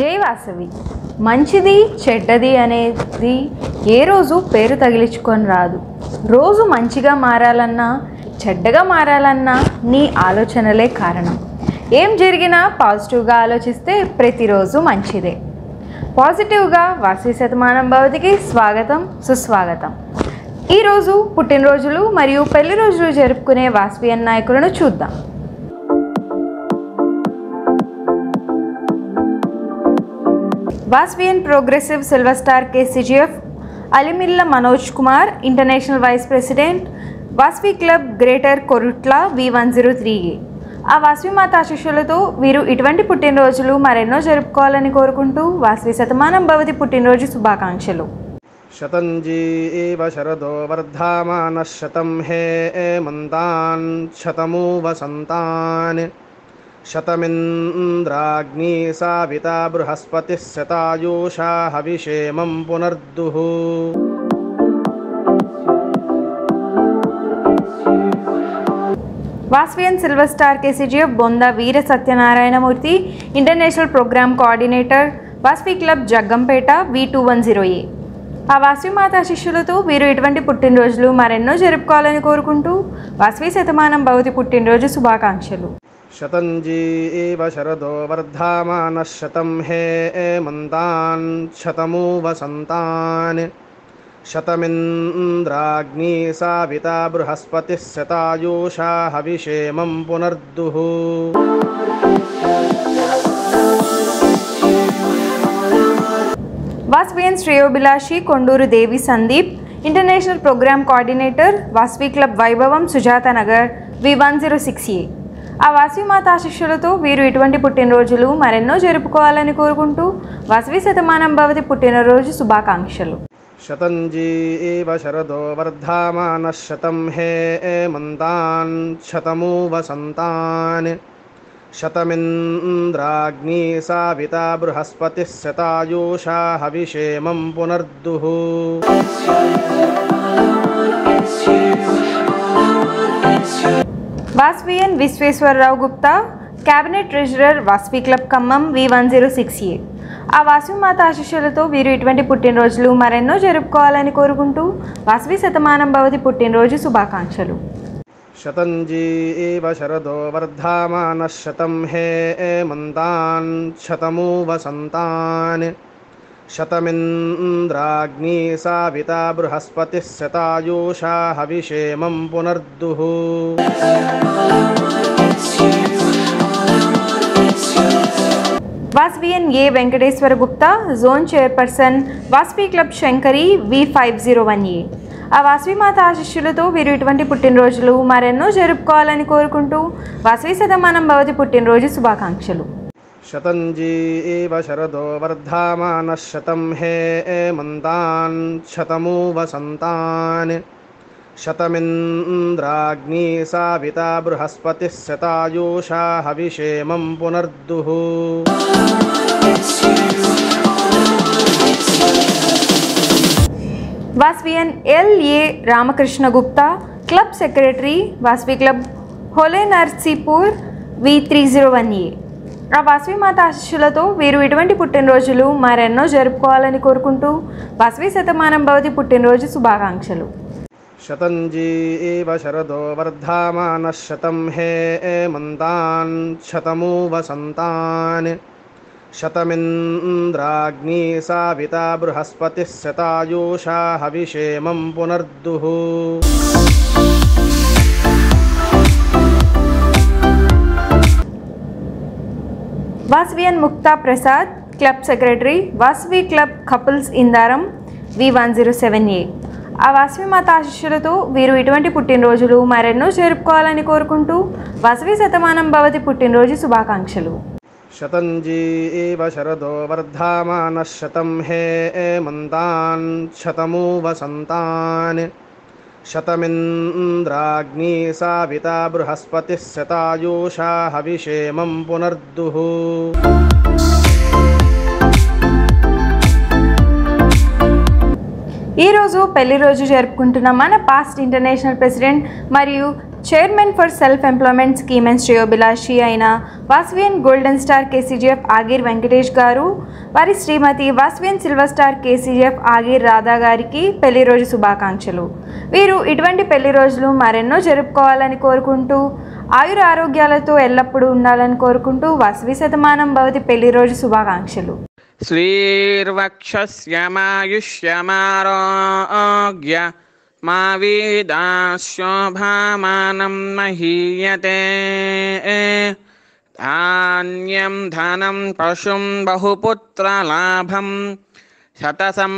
జై వాసవి. మంచిది చెడ్డది అనేది ఏ రోజు పేరు తగిలించుకొని రాదు. రోజు మంచిగా మారాలన్నా చెడ్డగా మారాలన్నా నీ ఆలోచనలే కారణం. ఏం జరిగినా పాజిటివ్గా ఆలోచిస్తే ప్రతిరోజు మంచిదే. పాజిటివ్గా వాసవి శతమానం భవతికి స్వాగతం, సుస్వాగతం. ఈరోజు పుట్టినరోజులు మరియు పెళ్లి రోజులు జరుపుకునే వాసవియన్ నాయకులను చూద్దాం. Vasavian progressive silver star KCGF Alimilla Manoj Kumar, international vice president, Vasavi club greater Korutla V103A. ఆ వాసవి మాత ఆశీస్సులతో వీరు ఇటువంటి పుట్టినరోజులు మరెన్నో జరుపుకోవాలని కోరుకుంటూ వాసవి శతమానం భవతి పుట్టినరోజు శుభాకాంక్షలు. శతంజీ ఏవ శరదో వర్ధమాన శతం హే మంతాన్ శతమూ వసంతాన్ శతమింద్రాగ్ని సావితా బృహస్పతి శతాయూషా హవిషేమం పునర్దుః. Vasavian silver star KCGF Bonda Veera Satyanarayanamurthy, international programme coordinator, Vasavi club Jaggampeta V210A. ఆ వాసవి మాత శిష్యులతో వీరు ఇటువంటి పుట్టినరోజులు మరెన్నో జరుపుకోవాలని కోరుకుంటూ వాసవి శతమానం భవతి పుట్టినరోజు శుభాకాంక్షలు. శతంజీ ఏవ శరదో వర్ధమాన శతం హే మంతాన్ శతమూ వసంతాన్ శతమింద్రాగ్ని సావితా బృహస్పతి శతాయూషా హవిషేమం పునర్దుః. వాసవియన్ శ్రేయోభిలాషి Konduru Devi Sandeep, international programme coordinator, Vasavi club Vaibhavam Sujatha Nagar V106A. ఆ వాసవి మాత ఆశీస్సులతో వీరు ఇటువంటి పుట్టినరోజులు మరెన్నో జరుపుకోవాలని కోరుకుంటూ వాసవి శతమానం భవతి పుట్టినరోజు శుభాకాంక్షలు. శతంజీ ఏవ శరదో వర్ధమాన శతం హే మంతాన్ శతమూ వసంతాన్ శతమింద్రాగ్ని సావితా బృహస్పతి శతాయూషా హవిషేమం పునర్దుః. Vasavian Visweswararao Gupta, cabinet treasurer, Vasavi club Khammam V106A. ఆ వాసవి మాత ఆశీస్సులతో వీరు ఇటువంటి పుట్టినరోజులు మరెన్నో జరుపుకోవాలని కోరుకుంటూ వాసవి శతమానం భవతి పుట్టినరోజు శుభాకాంక్షలు. శతంజీ ఏవ శరదో వర్ధమాన శతం హే మంతాన్ శతమూ వసంతాన్ శతమింద్రాగ్ని సావితా బృహస్పతి శతాయూషా హవిషేమం పునర్దుః. Vasavian A Venkateswara Gupta, zone chairperson, Vasavi club Shankari V501A. ఆ వాసవి మాత ఆశీస్సులతో వీరు ఇటువంటి పుట్టినరోజులు మరెన్నో జరుపుకోవాలని కోరుకుంటూ వాసవి శతమానం భవతి పుట్టినరోజు శుభాకాంక్షలు. శతంజీ ఏవ శరదో వర్ధమాన శతం హే మంతాన్ శతమూ వసంతాన్ శతమింద్రాగ్ని సావితా బృహస్పతి శతాయూషా హవిషేమం పునర్దుః. Vasavian LA Ramakrishna Gupta, club secretary, Vasavi club Hole Narsipur V301A. ఆ వాసవి మాత ఆశీస్సులతో వీరు ఇటువంటి పుట్టినరోజులు మరెన్నో జరుపుకోవాలని కోరుకుంటూ వాసవి శతమానం భవతి పుట్టినరోజు శుభాకాంక్షలు. శతంజీ ఏవ శరదో వర్ధమాన శతం హే మంతాన్ శతమూ వసంతాన్ శతమింద్రాగ్ని సావితా బృహస్పతి శతాయూషా హవిషేమం పునర్దుః. Vasavian Mukta Prasad, club secretary, Vasavi club couples Indaram V107A. ఆ వాసవి మాత ఆశీస్సులతో వీరు ఇటువంటి పుట్టినరోజులు మరెన్నో జరుపుకోవాలని కోరుకుంటూ వాసవి శతమానం భవతి పుట్టినరోజు శుభాకాంక్షలు. శతంజీ ఏవ శరదో వర్ధమాన శతం హే మంతాన్ శతమూ వసంతాన్ శతమింద్రాగ్ని సావితా బృహస్పతి శతాయూషా హవిషేమం పునర్దుః. ఈరోజు పెళ్లి రోజు జరుపుకుంటున్న మన పాస్ట్ ఇంటర్నేషనల్ ప్రెసిడెంట్ మరియు chairman for self employment scheme and శ్రేయోభిలాషి అయిన Vasavian golden star KCGF ఆగిర్ Venkatesh గారు వారి శ్రీమతి Vasavian silver star KCGF ఆగిర్ Radha గారికి పెళ్లి రోజు శుభాకాంక్షలు. వీరు ఇటువంటి పెళ్లి రోజులు మరెన్నో జరుపుకోవాలని కోరుకుంటూ ఆయుర ఆరోగ్యాలతో ఎల్లప్పుడూ ఉండాలని కోరుకుంటూ వాసవి శతమానం భవతి పెళ్లి రోజు శుభాకాంక్షలు. శ్రీర్వక్షస్యమారోగ్య మా వీదాశోభామానం మహీయతే ధాన్యం ధనం పశుం బహుపుత్రలాభం శతసం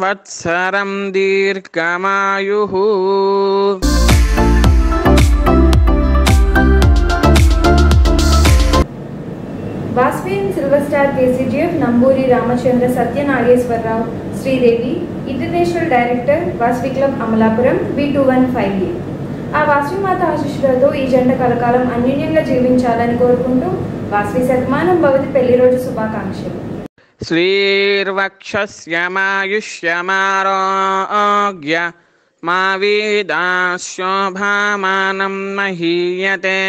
వత్సరం దీర్ఘమాయుః. Vasavian silver star KCGF Namburi Ramachandra Satyanageswararao Sridevi international director Vasavi club Amalapuram B215A. ఆ వాసవి మాత ఆశీస్సులతో ఈ జంట కలకాలం అన్యోన్యంగా జీవించాలని కోరుకుంటూ వాసవి శతమానం భవతి పెళ్లి రోజు శుభాకాంక్షలు. శ్రీర్వక్షస్యమాయుష్యమారోగ్య మా వీదాశోభామానం మహీయతే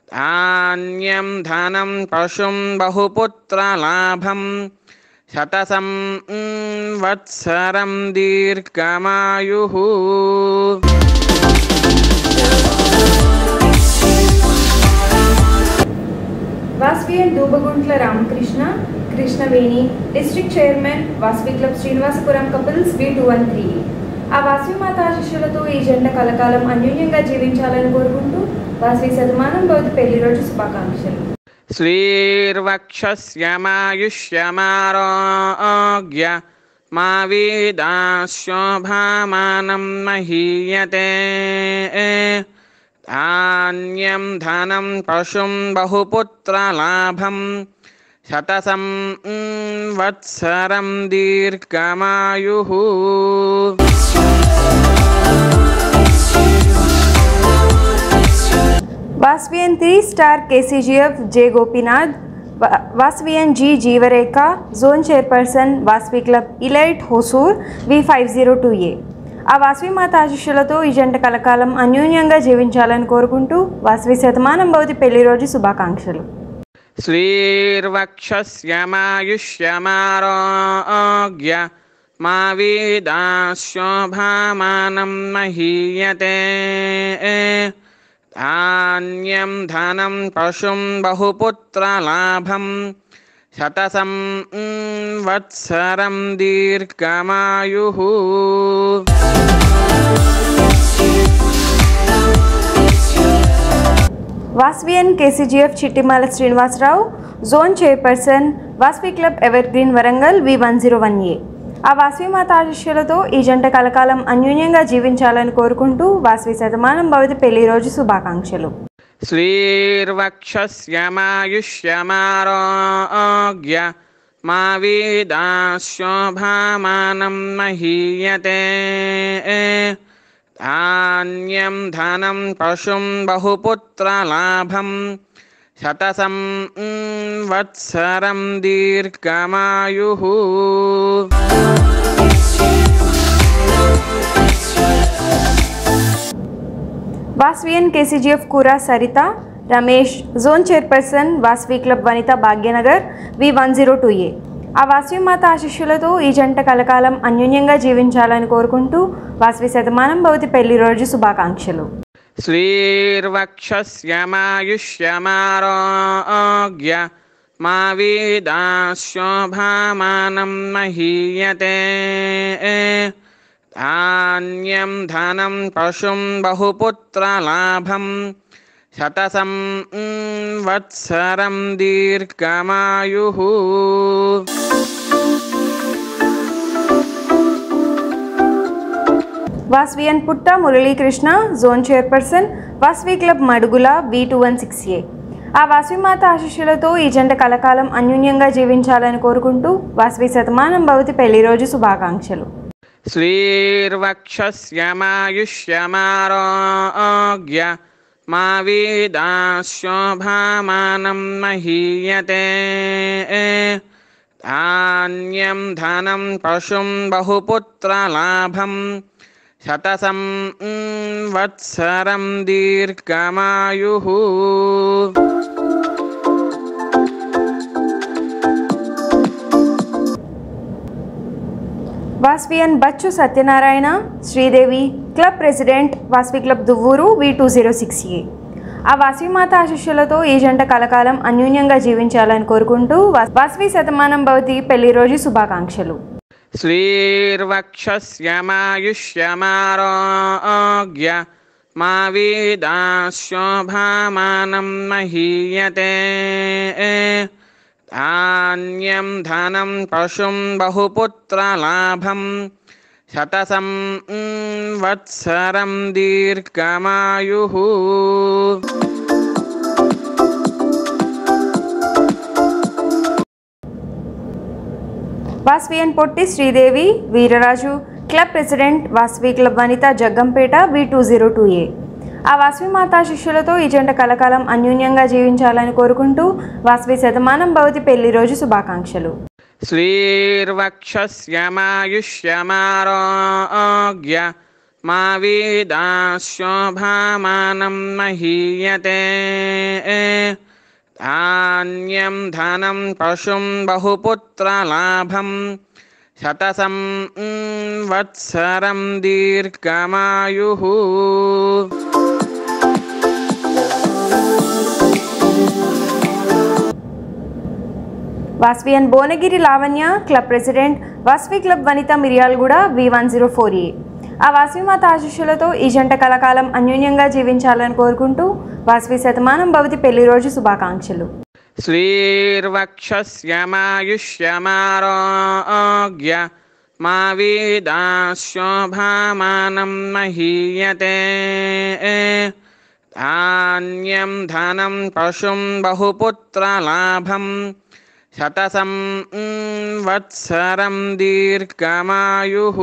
ధాన్యం ధనం పశుం బహుపుత్రలాభం శతసం వత్సరం దీర్ఘమాయుః. Vasavian Dubaguntla Ramakrishna Krishnaveni district chairman Vasavi club Srinivasapuram couples B213A. ఆ వాసవి మాత ఆశీస్సులతో ఈ జంట కలకాలం అన్యోన్యంగా జీవించాలని కోరుకుంటూ వాసవి శతమానం భవతి పెళ్లి రోజు శుభాకాంక్షలు. శ్రీర్వక్షస్యమాయుష్యమారోగ్య మా వీదాశోభామానం మహీయతే ధాన్యం ధనం పశుం బహుపుత్రలాభం శతసం వత్సరం దీర్ఘమాయుః. Vasavian 3 star KCGF J Gopinath Vasavian G Jeevarekha zone chairperson Vasavi club elite Hosur V502A. ఆ వాసవి మాత ఆశీస్సులతో ఈ జంట కలకాలం అన్యోన్యంగా జీవించాలని కోరుకుంటూ వాసవి శతమానం భవతి పెళ్లి రోజు శుభాకాంక్షలు. శ్రీర్వక్షస్యమాయుష్యమారోగ్య మా వీదాశోభామానం మహీయతే ధాన్యం ధనం పశుం బహుపుత్రలాభం శతసం వత్సరం దీర్ఘమాయుః. Vasavian KCGF Chittimala Srinivasarao zone chairperson Vasavi club evergreen Warangal V101A. ఆ వాసవి మాత ఆశీస్సులతో ఈ జంట కలకాలం అన్యోన్యంగా జీవించాలని కోరుకుంటూ వాసవి శతమానం భవతి పెళ్లి రోజు శుభాకాంక్షలు. శ్రీర్వక్షస్యమాయుష్యమారోగ్య మా వీదాశోభామానం మహీయతే ధాన్యం ధనం పశుం బహుపుత్రలాభం శతసం వత్సరం దీర్ఘమాయుః. Vasavian KCGF Kura Saritha Ramesh zone chairperson Vasavi club Vanitha Bhagyanagar V102A. ఆ వాసవి మాత ఆశీస్సులతో ఈ జంట కలకాలం అన్యోన్యంగా జీవించాలని కోరుకుంటూ వాసవి శతమానం భవతి పెళ్లి రోజు శుభాకాంక్షలు. శ్రీర్వక్షస్యమాయుష్యమారోగ్య మా వీదాశోభామానం మహీయతే ధాన్యం ధనం పశుం బహుపుత్రలాభం శతసం వత్సరం దీర్ఘమాయుః. Vasavian Putta Muralikrishna zone chairperson Vasavi club Madugula B216A. ఆ వాసవి మాత ఆశీస్సులతో ఈ జంట కలకాలం అన్యోన్యంగా జీవించాలని కోరుకుంటూ వాసవి శతమానం భవతి పెళ్లి రోజు శుభాకాంక్షలు. శ్రీర్వక్షస్యమాయుష్యమారోగ్య మా వీదాశోభామానం మహీయతే ధాన్యం ధనం పశుం బహుపుత్రలాభం శతసం వత్సరం దీర్ఘమాయుః. Vasavian Bachu Satyanarayana Sridevi club president Vasavi club Duvvuru V206A. ఆ వాస్విమాత ఆశీస్సులతో ఈ జంట కలకాలం అన్యోన్యంగా జీవించాలని కోరుకుంటూ వాస్వి శతమానం భవతి పెళ్లి రోజు శుభాకాంక్షలు. శ్రీర్వక్షస్యమాయుష్యమారోగ్య మా వీదాశోభామానం మహీయతే. ధాన్యం ధనం పశుం బహుపుత్రలాభం శతసం వత్సరం దీర్ఘమాయుః. Vasavian Potti Sridevi Veeraraju club president Vasavi club Vanitha Jaggampeta V202A. ఆ వాస్వి మాతా శిష్యులతో ఈ జంట కలకాలం అన్యోన్యంగా జీవించాలని కోరుకుంటూ వాస్వి శతమానం భవతి పెళ్లి రోజు శుభాకాంక్షలు. శ్రీర్వక్షస్యమాయుష్యమారోగ్య మా వీదాశోభామానం మహీయతే. ధాన్యం ధనం పశుం బహుపుత్రలాభం శతసం వత్సరం దీర్ఘమాయుః. Vasavian Bhuvanagiri Lavanya club president Vasavi club Vanitha Miryalaguda V104A. ఆ వాస్విమాత ఆశీస్సులతో ఈ జంట కలకాలం అన్యోన్యంగా జీవించాలని కోరుకుంటూ వాస్వి శతమానం భవతి పెళ్లి రోజు శుభాకాంక్షలు. శ్రీర్వక్షస్యమాయుష్యమారోగ్య మా వీదాశోభామానం మహీయతే. ధాన్యం ధనం పశుం బహుపుత్రలాభం శతసం వత్సరం దీర్ఘమాయుః.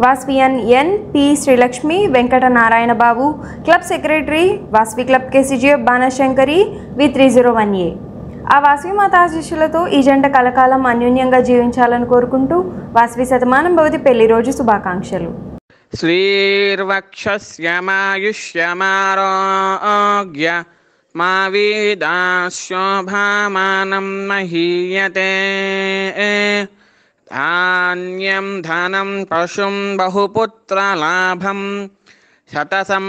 Vasavian N.P. Srilakshmi Venkata Narayana Babu club secretary Vasavi club KCGF Banashankari V301A. ఆ వాస్వి మాత ఆశీస్సులతో ఈ జంట కలకాలం అన్యోన్యంగా జీవించాలని కోరుకుంటూ వాస్వి శతమానం భవతి పెళ్లి రోజు శుభాకాంక్షలు. శ్రీర్వక్షస్యమాయుష్యమారోగ్య మా వీదాశోభామానం మహీయతే. ధాన్యం ధనం పశుం బహుపుత్రలాభం శతసం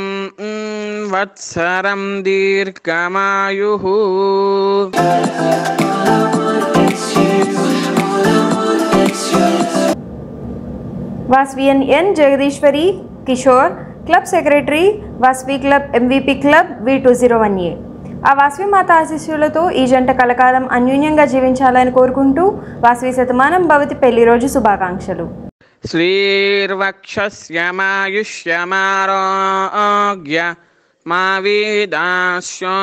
వత్సరం దీర్ఘమాయుః. Vasavian N. Jagadishwari Kishore club secretary Vasavi club MVP club V201A. ఆ వాస్వి మాత ఆశీస్సులతో ఈ జంట కలకాలం అన్యోన్యంగా జీవించాలని కోరుకుంటూ వాస్వి శతమానం భవతి పెళ్లి రోజు శుభాకాంక్షలు. శ్రీర్వక్షస్యమాయుష్యమారోగ్య మా వీదాశోభామానం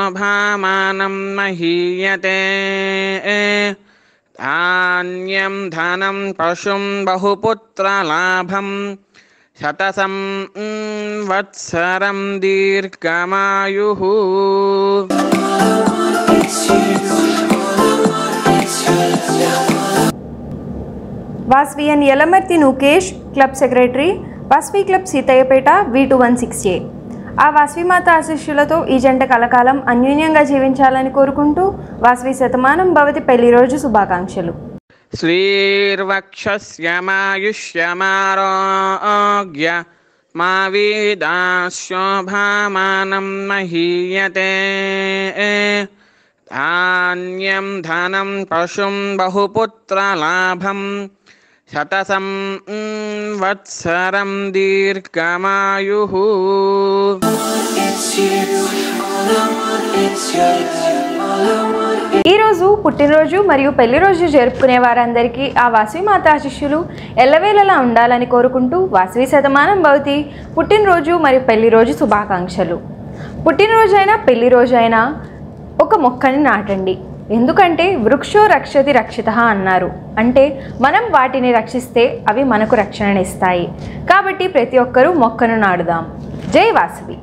మహీయతే. ధాన్యం ధనం పశుం బహుపుత్రలాభం శతసం వత్సరం దీర్ఘమాయుః. Vasavian Yalamarthi Nukesh club secretary Vasavi club Seethayyapeta V216A. ఆ వాస్విమాత ఆశీస్సులతో ఈ జంట కలకాలం అన్యోన్యంగా జీవించాలని కోరుకుంటూ వాస్వి శతమానం భవతి పెళ్లి రోజు శుభాకాంక్షలు. శ్రీర్వక్షస్యమాయుష్యమారోగ్య మా వీదాశోభామానం మహీయతే. ధాన్యం ధనం పశుం బహుపుత్రలాభం శతసం వత్సరం దీర్ఘమాయుః. ఈరోజు పుట్టినరోజు మరియు పెళ్లి రోజు జరుపుకునే వారందరికీ ఆ వాస్వి మాత ఆశీస్సులు ఎల్లవేళలా ఉండాలని కోరుకుంటూ వాస్వి శతమానం భవతి పుట్టినరోజు మరియు పెళ్లి రోజు శుభాకాంక్షలు. పుట్టినరోజైనా పెళ్లి రోజైనా ఒక మొక్కని నాటండి. ఎందుకంటే వృక్షో రక్షతి రక్షితః అన్నారు. అంటే మనం వాటిని రక్షిస్తే అవి మనకు రక్షణనిస్తాయి. కాబట్టి ప్రతి ఒక్కరూ మొక్కను నాటుదాం. జై వాసవి.